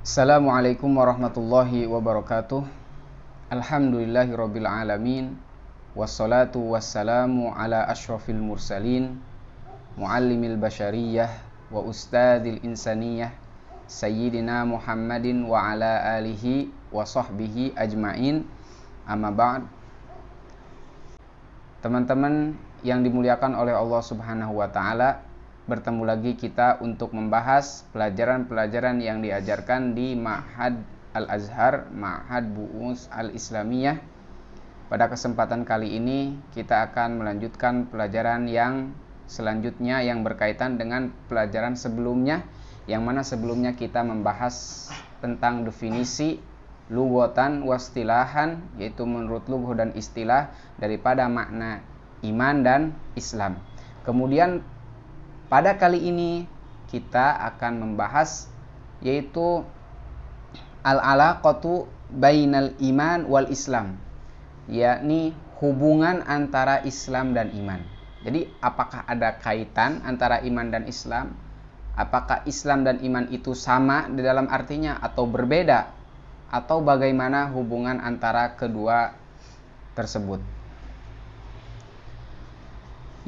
Assalamualaikum warahmatullahi wabarakatuh. Alhamdulillahirabbil alamin. Wassalatu wassalamu ala asyrafil mursalin, muallimil basyariyah wa ustadzil insaniyah, sayyidina Muhammadin wa ala alihi wa sahbihi ajmain. Amma ba'd. Teman-teman yang dimuliakan oleh Allah Subhanahu wa taala, bertemu lagi kita untuk membahas pelajaran-pelajaran yang diajarkan di Ma'had Al-Azhar, Ma'had Bu'us Al-Islamiyah. Pada kesempatan kali ini kita akan melanjutkan pelajaran yang selanjutnya yang berkaitan dengan pelajaran sebelumnya, yang mana sebelumnya kita membahas tentang definisi lughatan wastilahan, yaitu menurut lugh dan istilah daripada makna iman dan Islam. Kemudian pada kali ini kita akan membahas yaitu al-alaqatu bainal iman wal Islam, yakni hubungan antara Islam dan iman. Jadi apakah ada kaitan antara iman dan Islam? Apakah Islam dan iman itu sama di dalam artinya atau berbeda? Atau bagaimana hubungan antara kedua tersebut?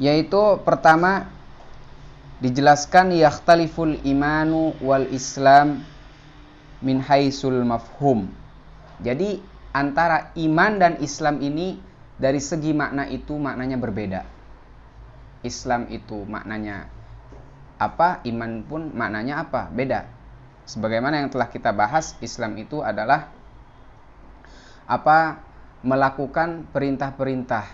Yaitu pertama, dijelaskan yakhtaliful imanu wal Islam min haisul mafhum. Jadi antara iman dan Islam ini dari segi makna itu maknanya berbeda. Islam itu maknanya apa, iman pun maknanya apa, beda. Sebagaimana yang telah kita bahas, Islam itu adalah melakukan perintah-perintah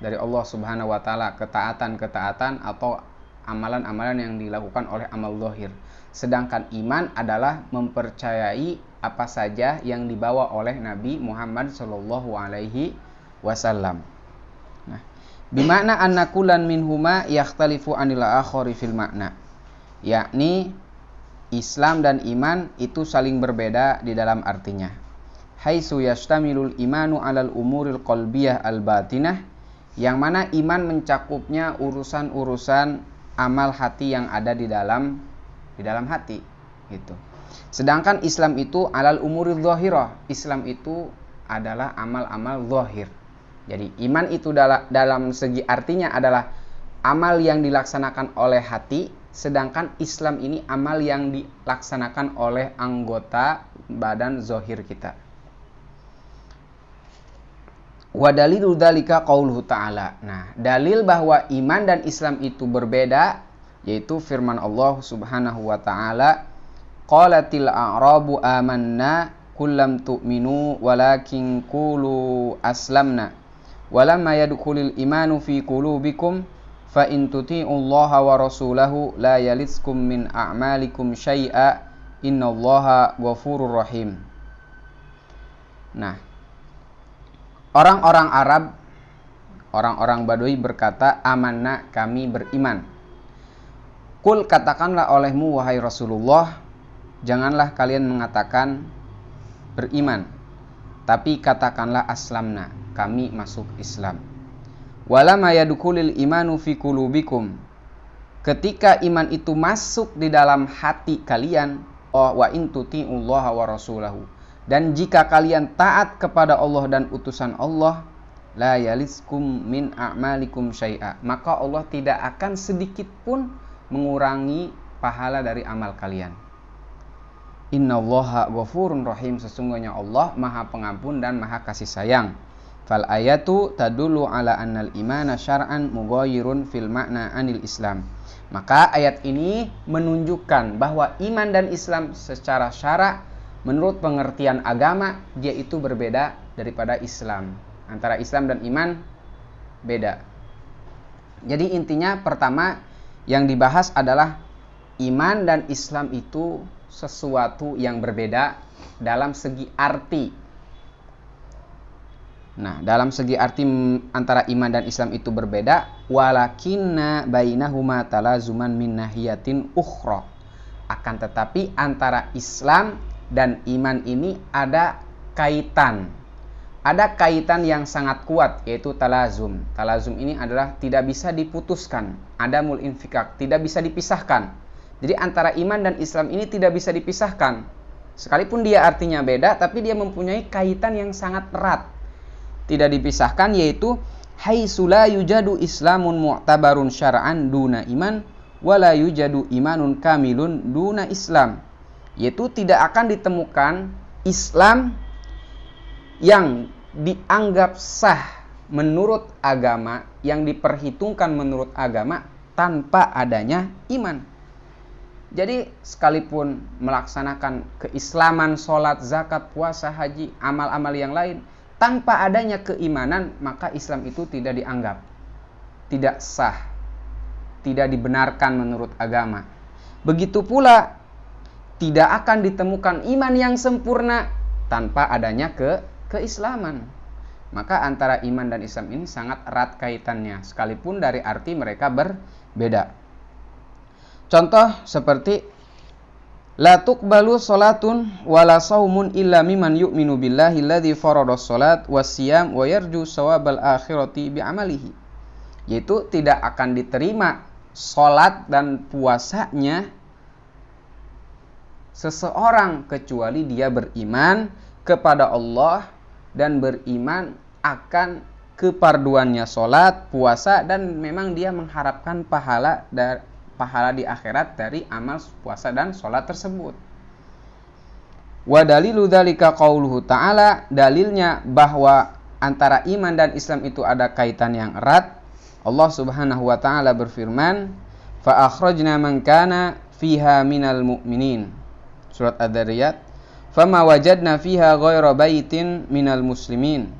dari Allah Subhanahu wa taala, ketaatan-ketaatan atau amalan-amalan yang dilakukan oleh amal zahir. Sedangkan iman adalah mempercayai apa saja yang dibawa oleh Nabi Muhammad sallallahu alaihi wasallam. Nah, bimakna anna kullan minhuma yakhtalifu anil akhari fil makna. Yakni Islam dan iman itu saling berbeda di dalam artinya. Haitsu yastamilul imanu alal umuril qalbiyah al batinah, yang mana iman mencakupnya urusan-urusan amal hati yang ada di dalam hati gitu. Sedangkan Islam itu alal umuril zahirah. Islam itu adalah amal-amal zahir. Jadi iman itu dalam segi artinya adalah amal yang dilaksanakan oleh hati, sedangkan Islam ini amal yang dilaksanakan oleh anggota badan zahir kita. Wa dalilu dzalika qauluhu ta'ala. Nah, dalil bahwa iman dan Islam itu berbeda yaitu firman Allah Subhanahu wa taala, qalatil a'rabu amanna kullam tu'minu walakin qulu aslamna walamma yadkhulul imanu fi qulubikum fa in tuti'ullaha wa rasulahu la yaliskum min a'malikum syai'a innallaha ghafurur rahim. Nah, orang-orang Arab, orang-orang Badui berkata, amanna, kami beriman. Kul, katakanlah olehmu wahai Rasulullah, janganlah kalian mengatakan beriman, tapi katakanlah aslamna, kami masuk Islam. Walama yadkhulul imanu fi qulubikum, ketika iman itu masuk di dalam hati kalian, wa in tuti'ullaha wa rasulahu, dan jika kalian taat kepada Allah dan utusan Allah, la yaliskum min a'malikum syai'a, maka Allah tidak akan sedikit pun mengurangi pahala dari amal kalian. Innallaha ghafurur rahim, sesungguhnya Allah Maha Pengampun dan Maha Kasih Sayang. Fal ayatu tadullu ala annal imana syar'an mughayyirun fil makna anil Islam. Maka ayat ini menunjukkan bahwa iman dan Islam secara syara' menurut pengertian agama dia itu berbeda daripada Islam. Antara Islam dan iman beda. Jadi intinya pertama yang dibahas adalah iman dan Islam itu sesuatu yang berbeda dalam segi arti. Nah, dalam segi arti antara iman dan Islam itu berbeda, walakinna bainahuma talazuman min nahiyatin ukhra. Akan tetapi antara Islam dan iman ini ada kaitan. Ada kaitan yang sangat kuat, yaitu talazum. Talazum ini adalah tidak bisa diputuskan. Adamul infikak, tidak bisa dipisahkan. Jadi antara iman dan Islam ini tidak bisa dipisahkan. Sekalipun dia artinya beda, tapi dia mempunyai kaitan yang sangat erat. Tidak dipisahkan, yaitu haitsu la yujadu islamun mu'tabarun syar'an duna iman wala yujadu imanun kamilun duna Islam. Yaitu tidak akan ditemukan Islam yang dianggap sah menurut agama, yang diperhitungkan menurut agama tanpa adanya iman. Jadi sekalipun melaksanakan keislaman, sholat, zakat, puasa, haji, amal-amal yang lain, tanpa adanya keimanan, maka Islam itu tidak dianggap, tidak sah, tidak dibenarkan menurut agama. Begitu pula tidak akan ditemukan iman yang sempurna tanpa adanya keislaman. Maka antara iman dan Islam ini sangat erat kaitannya, sekalipun dari arti mereka berbeda. Contoh seperti la tuqbalu salatun wala saumun illa mimman yu'minu billahi alladzi faradas salat wassiyam wa yarju shawabal akhirati bi'amalihi. Yaitu tidak akan diterima salat dan puasanya seseorang kecuali dia beriman kepada Allah dan beriman akan keparduannya salat, puasa, dan memang dia mengharapkan pahala di akhirat dari amal puasa dan sholat tersebut. Wa dalilu dzalika qauluhu ta'ala, dalilnya bahwa antara iman dan Islam itu ada kaitan yang erat. Allah Subhanahu wa taala berfirman, fa akhrajna man kana fiha minal mu'minin. Surat Ad-Dariyat, fama wajadna fiha ghaira baitin minal muslimin.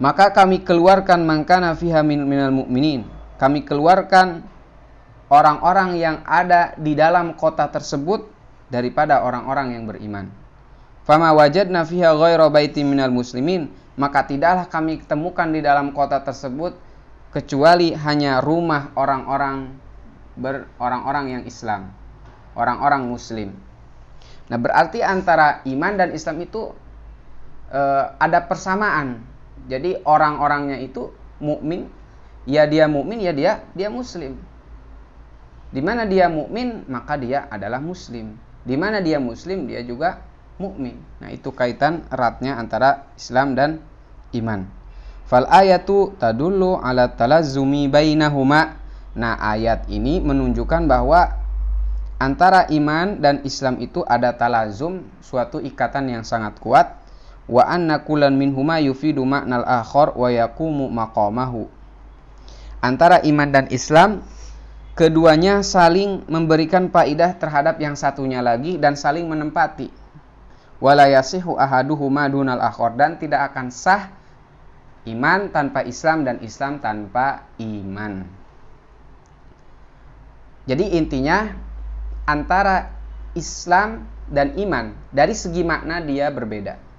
Maka kami keluarkan man kana fiha minal mu'minin. Kami keluarkan orang-orang yang ada di dalam kota tersebut daripada orang-orang yang beriman. Fama wajadna fiha ghaira baitin minal muslimin, maka tidaklah kami temukan di dalam kota tersebut kecuali hanya rumah orang-orang yang Islam, orang-orang muslim. Nah, berarti antara iman dan Islam itu ada persamaan. Jadi orang-orangnya itu mukmin, ya dia mukmin, ya dia muslim. Di mana dia mukmin, maka dia adalah muslim. Di mana dia muslim, dia juga mukmin. Nah, itu kaitan eratnya antara Islam dan iman. Fal ayatu tadullu ala talazzumi bainahuma. Nah, ayat ini menunjukkan bahwa antara iman dan Islam itu ada talazum, suatu ikatan yang sangat kuat. Wa anna kullan minhuma yufidu ma'nal akhar wa yaqumu maqamahu. Antara iman dan Islam, keduanya saling memberikan faidah terhadap yang satunya lagi dan saling menempati. Wala yasihu ahaduhuma dunal akhar, dan tidak akan sah iman tanpa Islam dan Islam tanpa iman. Jadi intinya antara Islam dan iman dari segi makna dia berbeda.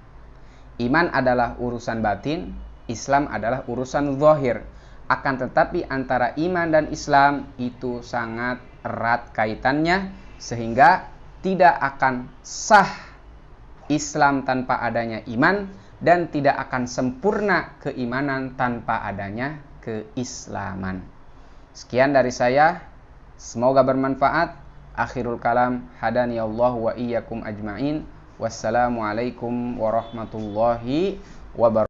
Iman adalah urusan batin, Islam adalah urusan zahir. Akan tetapi antara iman dan Islam itu sangat erat kaitannya, sehingga tidak akan sah Islam tanpa adanya iman, dan tidak akan sempurna keimanan tanpa adanya keislaman. Sekian dari saya, semoga bermanfaat. Akhirul kalam, hadani Allah wa iyyakum ajma'in. Wassalamualaikum warahmatullahi wabarakatuh.